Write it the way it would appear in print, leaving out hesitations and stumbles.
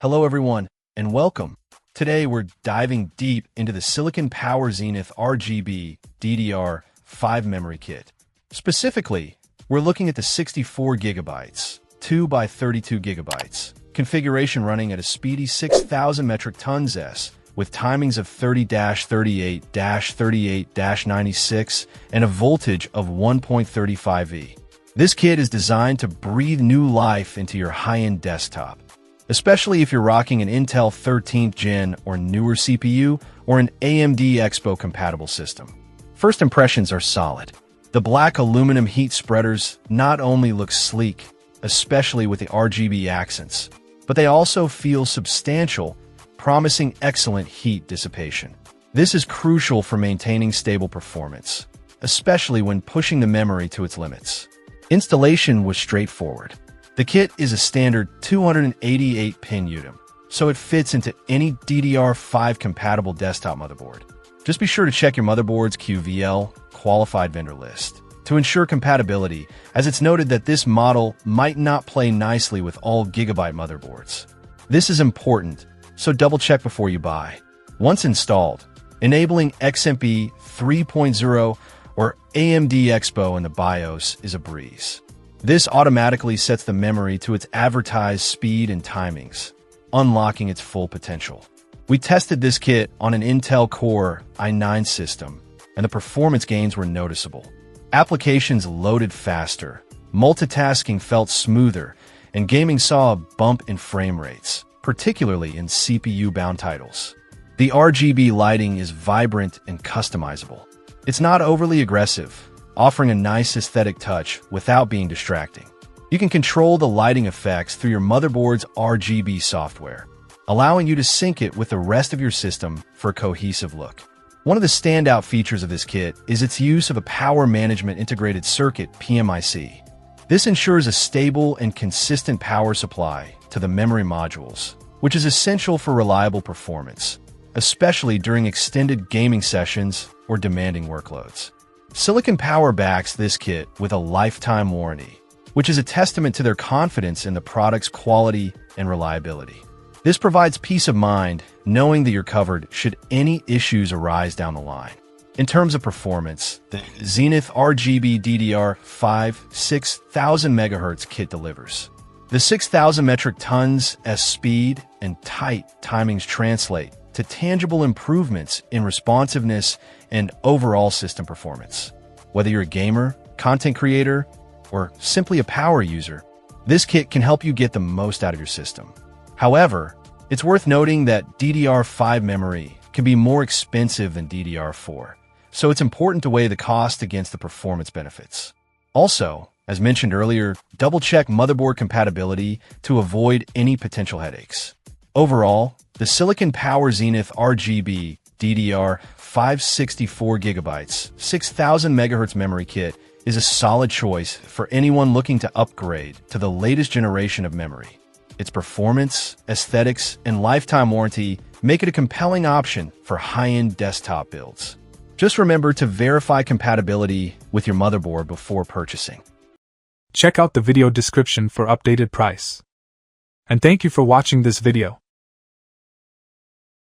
Hello everyone, and welcome. Today we're diving deep into the Silicon Power Zenith RGB DDR5 memory kit. Specifically, we're looking at the 64 gigabytes, 2x32 gigabytes, configuration running at a speedy 6000 metric tons S, with timings of 30-38-38-96 and a voltage of 1.35 V. This kit is designed to breathe new life into your high-end desktop, especially if you're rocking an Intel 13th Gen or newer CPU or an AMD Expo-compatible system. First impressions are solid. The black aluminum heat spreaders not only look sleek, especially with the RGB accents, but they also feel substantial, promising excellent heat dissipation. This is crucial for maintaining stable performance, especially when pushing the memory to its limits. Installation was straightforward. The kit is a standard 288-pin UDIM, so it fits into any DDR5 compatible desktop motherboard. Just be sure to check your motherboard's QVL qualified vendor list to ensure compatibility, as it's noted that this model might not play nicely with all gigabyte motherboards. This is important, so double-check before you buy. Once installed, enabling XMP 3.0 or AMD Expo in the BIOS is a breeze. This automatically sets the memory to its advertised speed and timings, unlocking its full potential. We tested this kit on an Intel Core i9 system, and the performance gains were noticeable. Applications loaded faster, multitasking felt smoother, and gaming saw a bump in frame rates, particularly in CPU-bound titles. The RGB lighting is vibrant and customizable. It's not overly aggressive, offering a nice aesthetic touch without being distracting. You can control the lighting effects through your motherboard's RGB software, allowing you to sync it with the rest of your system for a cohesive look. One of the standout features of this kit is its use of a Power Management Integrated Circuit (PMIC). This ensures a stable and consistent power supply to the memory modules, which is essential for reliable performance, especially during extended gaming sessions or demanding workloads. Silicon Power backs this kit with a lifetime warranty, which is a testament to their confidence in the product's quality and reliability. This provides peace of mind knowing that you're covered should any issues arise down the line. In terms of performance, the Zenith RGB DDR5 6000MHz kit delivers. The 6000 metric tons S speed and tight timings translate to tangible improvements in responsiveness and overall system performance. Whether you're a gamer, content creator, or simply a power user, this kit can help you get the most out of your system. However, it's worth noting that DDR5 memory can be more expensive than DDR4, so it's important to weigh the cost against the performance benefits. Also, as mentioned earlier, double-check motherboard compatibility to avoid any potential headaches. Overall, the Silicon Power Zenith RGB DDR5 64 gigabytes 6000 MHz memory kit is a solid choice for anyone looking to upgrade to the latest generation of memory. Its performance, aesthetics, and lifetime warranty make it a compelling option for high-end desktop builds. Just remember to verify compatibility with your motherboard before purchasing. Check out the video description for updated price. And thank you for watching this video.